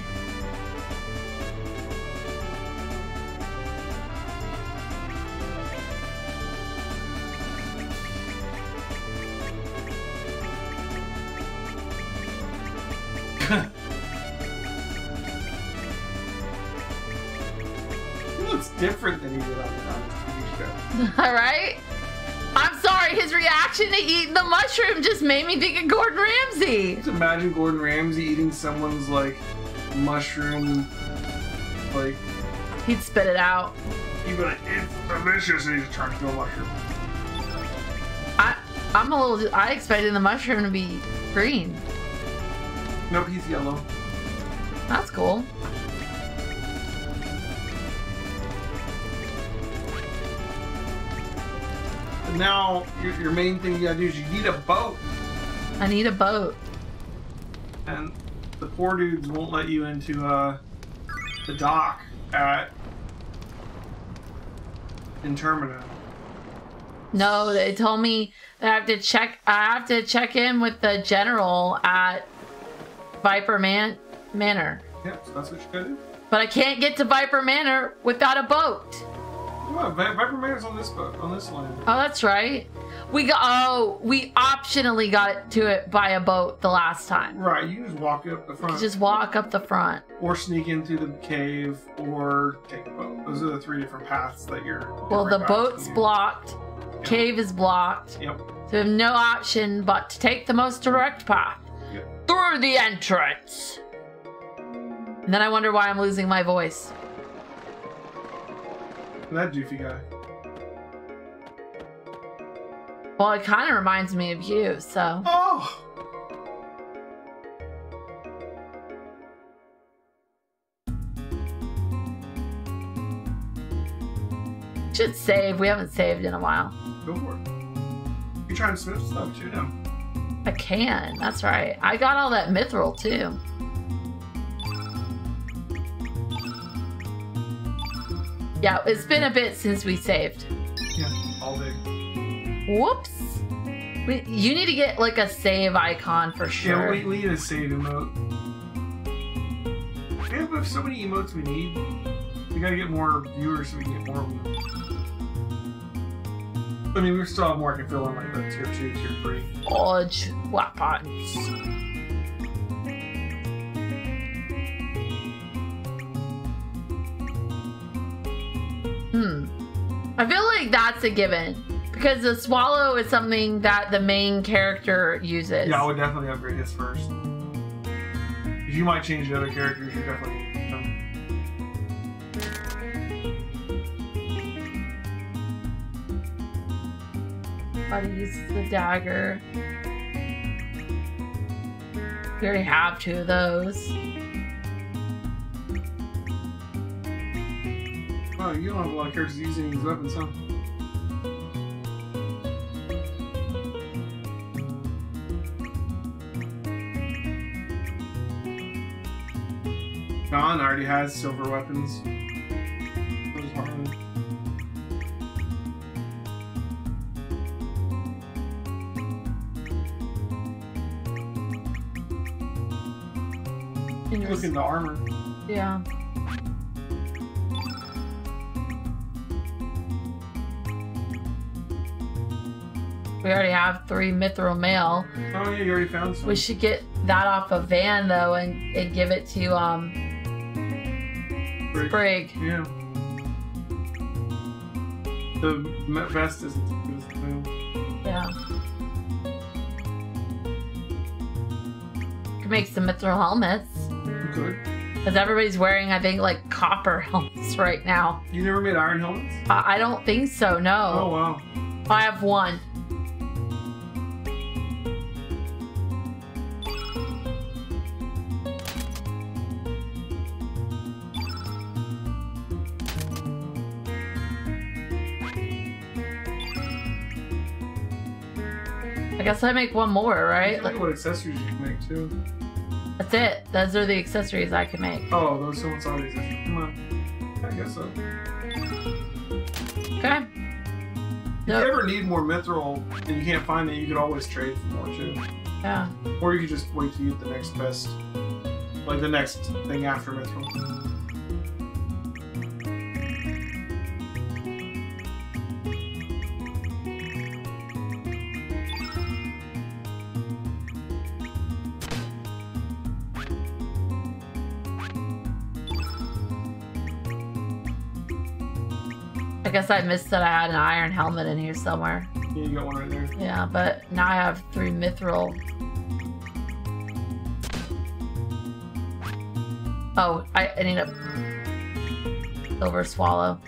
He looks different than he did on the TV show. Alright? I'm sorry, his reaction to eating the mushroom just made me think of Gordon Ramsay. Just imagine Gordon Ramsay eating someone's, like, mushroom, like... He'd spit it out. He'd be like, it's delicious, and he's trying to kill a mushroom. I expected the mushroom to be green. Nope, he's yellow. That's cool. And now, your main thing you gotta do is you need a boat. I need a boat. And the poor dudes won't let you into the dock in Termina. No, they told me that I have to check in with the general at Viper Manor. Yeah, so that's what you gotta do. But I can't get to Viper Manor without a boat. Well, Viper Manor's on this boat, on this land. Oh, that's right. We optionally got to it by a boat the last time. Right, you can just walk up the front. Just walk up the front. Or sneak in through the cave, or take a boat. Those are the three different paths that you're... Well, the boat's blocked. Yep. Cave is blocked. Yep. So we have no option but to take the most direct path. Yep. Through the entrance. And then I wonder why I'm losing my voice. That doofy guy. Well, it kind of reminds me of you, so. Oh! Should save. We haven't saved in a while. Go for it. You're trying to smith stuff too now. I can. That's right. I got all that mithril too. Yeah, it's been a bit since we saved. Yeah, all day. Whoops. You need to get like a save icon for sure. Yeah, we need a save emote. We have so many emotes we need. We gotta get more viewers so we can get more of them. I mean, we still have more I can fill in, like the tier 2, tier 3. Dodge weapons. I feel like that's a given. Because the swallow is something that the main character uses. Yeah, I would definitely upgrade his first. If you might change the other characters, you definitely need them. How to use the dagger. We already have 2 of those. Oh, you don't have a lot of characters using these weapons, huh? Don already has silver weapons. Look into armor. Yeah. We already have 3 mithril mail. Oh yeah, you already found some. We should get that off of Van though and give it to Sprig. Yeah. The vest isn't as good as the mail. Yeah. Could make some mithril helmets. Good. Because everybody's wearing, I think, like copper helmets right now. You never made iron helmets? I don't think so, no. Oh wow. I have 1. I guess I make 1 more, right? Look what accessories you can make too. That's it. Those are the accessories I can make. Oh, those someone's already accessories. Come on. I guess so. Okay. If you ever need more mithril and you can't find it, you could always trade for more too. Yeah. Or you could just wait till you get the next best, like the next thing after mithril. I guess I missed that I had an iron helmet in here somewhere. Yeah, you got one right there. Yeah, but now I have 3 mithril. Oh, I need a silver swallow.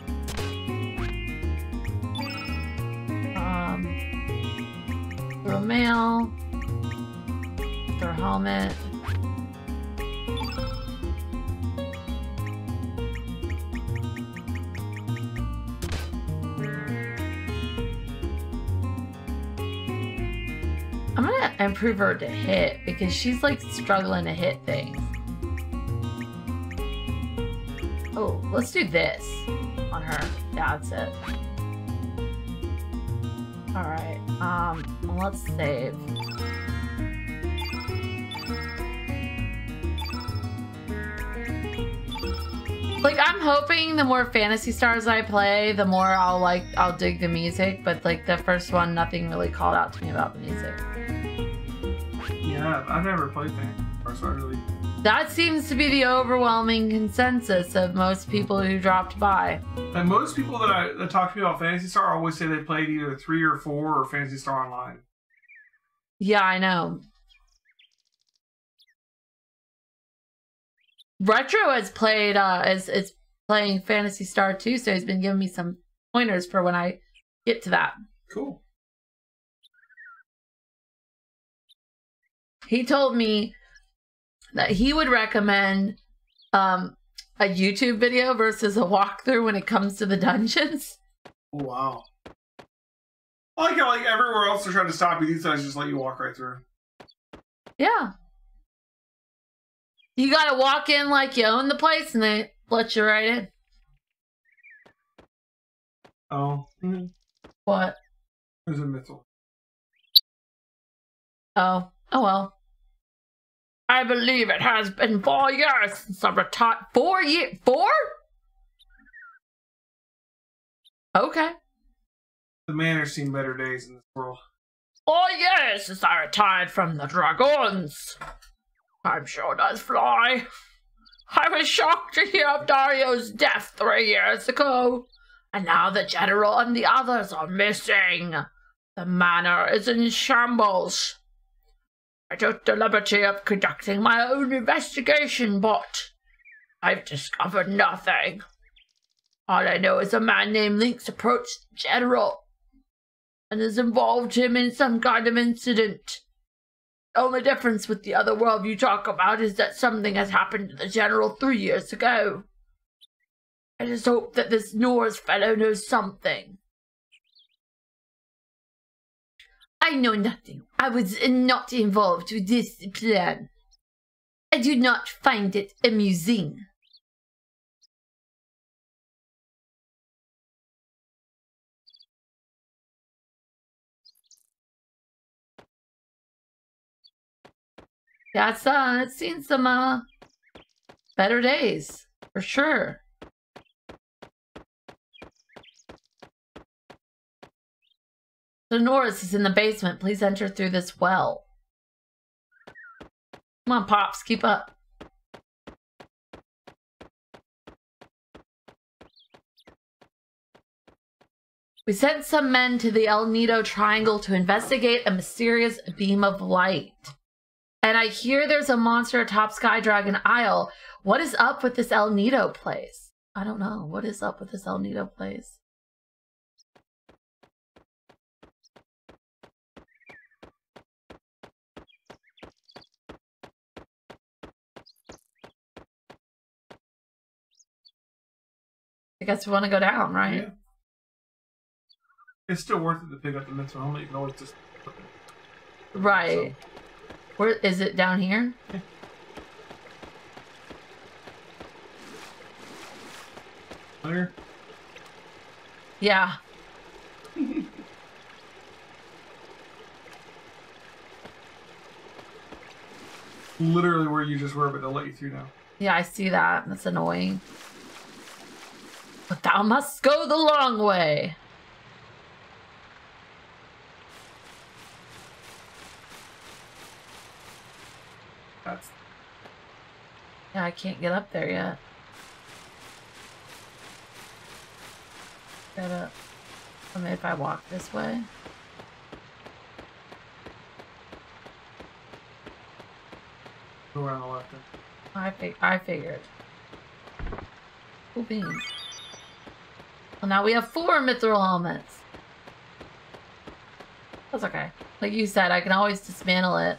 Mithril mail. Mithril helmet. I'm gonna improve her to hit because she's like struggling to hit things. Oh, let's do this on her. Yeah, that's it. Alright, let's save. Like, I'm hoping the more Phantasy Stars I play, the more I'll dig the music, but like the first one, nothing really called out to me about the music. Yeah, I've never played Phantasy Stars, so I really... That seems to be the overwhelming consensus of most people who dropped by. And most people that talk to me about Phantasy Star always say they played either 3 or 4 or Phantasy Star Online. Yeah, I know. Retro has played playing Phantasy Star 2, so he's been giving me some pointers for when I get to that. Cool. He told me that he would recommend a YouTube video versus a walkthrough when it comes to the dungeons. Oh, wow. I like how, like, everywhere else they're trying to stop you, these guys just let you walk right through. Yeah. You gotta walk in like you own the place and they let you right in. Oh. Mm-hmm. What? There's a missile. Oh. Oh well. I believe it has been 4 years since I retired. 4 years? 4? Okay. The man has seen better days in this world. 4 years since I retired from the Dragons. Time sure does fly. I was shocked to hear of Dario's death 3 years ago. And now the General and the others are missing. The manor is in shambles. I took the liberty of conducting my own investigation, but I've discovered nothing. All I know is a man named Lynx approached the General and has involved him in some kind of incident. The only difference with the other world you talk about is that something has happened to the General 3 years ago. I just hope that this Norse fellow knows something. I know nothing. I was not involved with this plan. I do not find it amusing. Yeah, it's seen some better days, for sure. The Norris is in the basement. Please enter through this well. Come on, Pops, keep up. We sent some men to the El Nido Triangle to investigate a mysterious beam of light. And I hear there's a monster atop Sky Dragon Isle. What is up with this El Nido place? I don't know. What is up with this El Nido place? I guess we want to go down, right? Yeah. It's still worth it to pick up the mental helmet. You can always just... Right. So. Where is it? Down here? Yeah. There? Yeah. Literally where you just were, but they'll let you through now. Yeah, I see that. That's annoying. But thou must go the long way. That's... Yeah, I can't get up there yet. Gotta... I mean, if I walk this way. Go around the left then. I figured. Cool beans. Well, now we have 4 mithril helmets. That's okay. Like you said, I can always dismantle it.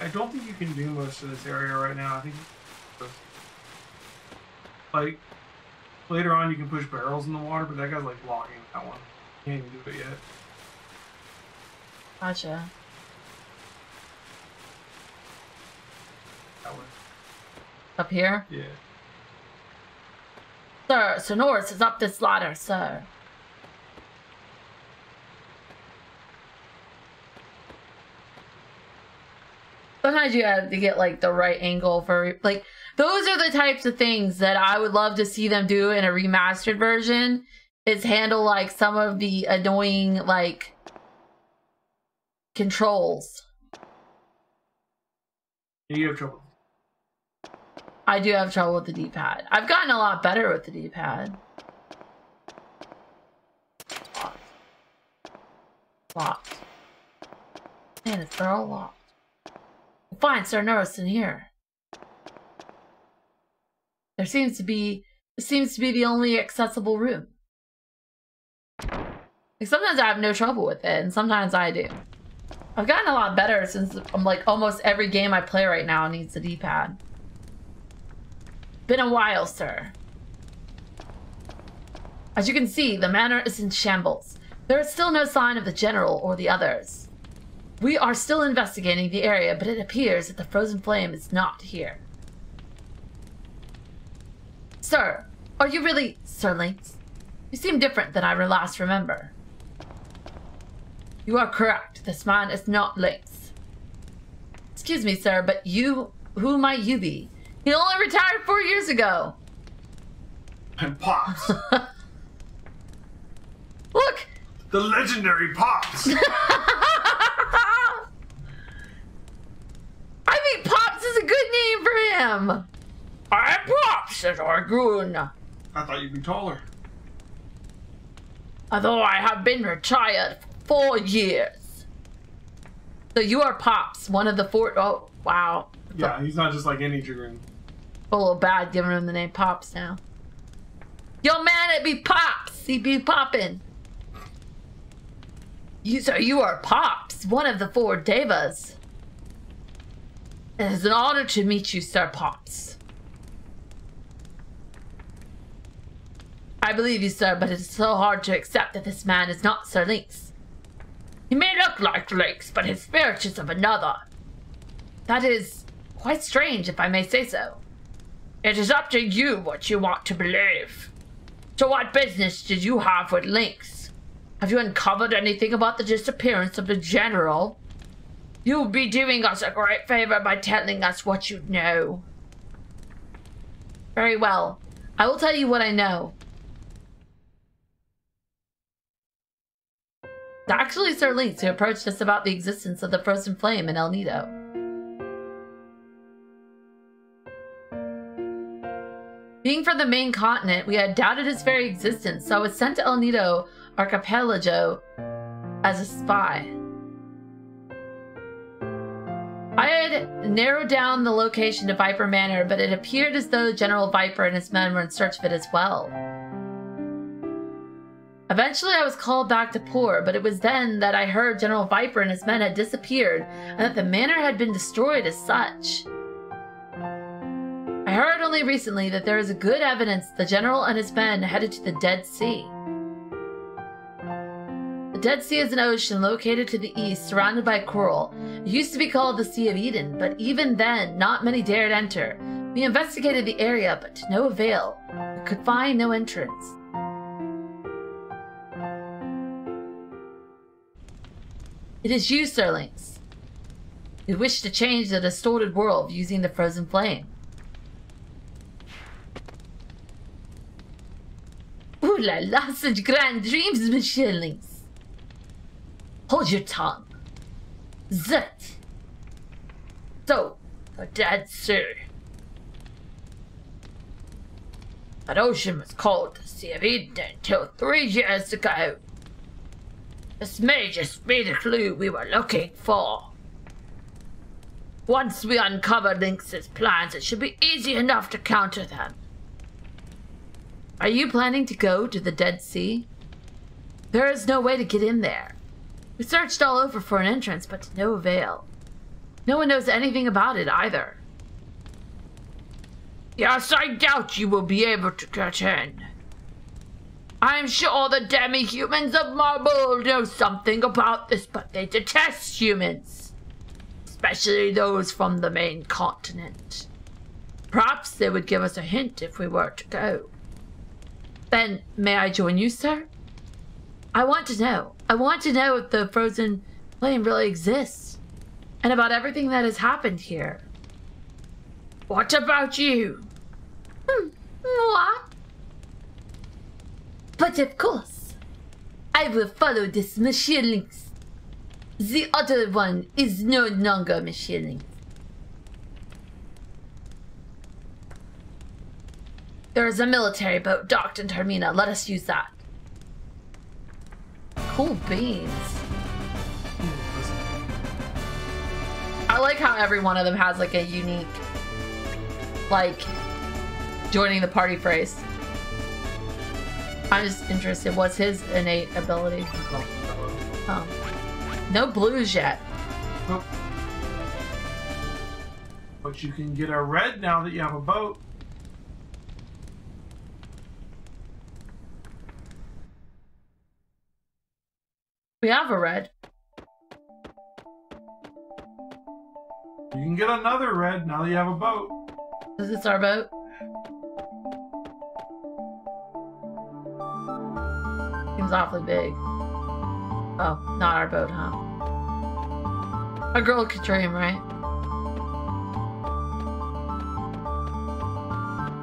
I don't think you can do most of this area right now. I think... Like, later on you can push barrels in the water, but that guy's like blocking that one. Can't even do it yet. Gotcha. That way. Up here? Yeah. Sir, Sir Norris is up this ladder, sir. Sometimes you have to get like the right angle for like those are the types of things that I would love to see them do in a remastered version, is handle like some of the annoying like controls. You have trouble. I do have trouble with the D-pad. I've gotten a lot better with the D-pad. Locked. Locked. Man, they're all locked. Fine, Sir Norris in here. There seems to be It seems to be the only accessible room. Like, sometimes I have no trouble with it, and sometimes I do. I've gotten a lot better since I'm like almost every game I play right now needs a D-pad. Been a while, sir. As you can see, the manor is in shambles. There is still no sign of the general or the others. We are still investigating the area, but it appears that the frozen flame is not here. Sir, are you really Sir Lynx? You seem different than I last remember. You are correct. This man is not Lynx. Excuse me, sir, but who might you be? He only retired 4 years ago. And Pops. Look! The legendary Pops. I think Pops is a good name for him. I'm Pops, said Argoon. I thought you'd be taller. Although I have been retired for 4 years. So you are Pops, one of the 4... Oh, wow. Yeah, he's not just like any dragoon. A little bad giving him the name Pops now. Yo, man, it be Pops. He be poppin'. So you are Pops, one of the 4 Devas. It is an honor to meet you, Sir Pops. I believe you, sir, but it is so hard to accept that this man is not Sir Lynx. He may look like Lynx, but his spirit is of another. That is quite strange, if I may say so. It is up to you what you want to believe. So what business did you have with Lynx? Have you uncovered anything about the disappearance of the general? You will be doing us a great favor by telling us what you know. Very well. I will tell you what I know. It's actually Sir Lynx who approached us about the existence of the frozen flame in El Nido. Being from the main continent, we had doubted its very existence, so I was sent to El Nido Archipelago as a spy. I had narrowed down the location to Viper Manor, but it appeared as though General Viper and his men were in search of it as well. Eventually I was called back to Poor, but it was then that I heard General Viper and his men had disappeared and that the manor had been destroyed as such. I heard only recently that there is good evidence the general and his men headed to the Dead Sea. The Dead Sea is an ocean located to the east, surrounded by coral. It used to be called the Sea of Eden, but even then, not many dared enter. We investigated the area, but to no avail. We could find no entrance. It is you, Sir Lynx. You wish to change the distorted world using the frozen flame. Ooh la la, such grand dreams, Monsieur Lynx. Hold your tongue. Zut. So, the Dead Sea. That ocean was called the Sea of Eden until 3 years ago. This may just be the clue we were looking for. Once we uncover Lynx's plans, it should be easy enough to counter them. Are you planning to go to the Dead Sea? There is no way to get in there. We searched all over for an entrance, but to no avail. No one knows anything about it either. Yes, I doubt you will be able to get in. I'm sure the demi-humans of Marble know something about this, but they detest humans. Especially those from the main continent. Perhaps they would give us a hint if we were to go. Then, may I join you, sir? I want to know. I want to know if the frozen flame really exists. And about everything that has happened here. What about you? What? But of course, I will follow this Monsieur Lynx. The other one is no longer Monsieur Lynx. There is a military boat docked in Termina. Let us use that. Cool beans. I like how every one of them has like a unique, like, joining the party phrase. I'm just interested. What's his innate ability? Oh. No blues yet. Nope. But you can get a red now that you have a boat. We have a red. You can get another red now that you have a boat. Is this our boat? Seems awfully big. Oh, not our boat, huh? A girl could dream, right?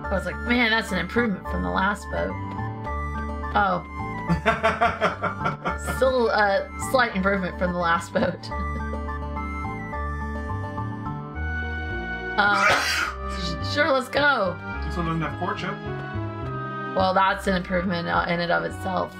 I was like, man, that's an improvement from the last boat. Oh. Still a slight improvement from the last boat. Sure, let's go. This one doesn't have port chip. Well, that's an improvement in and of itself.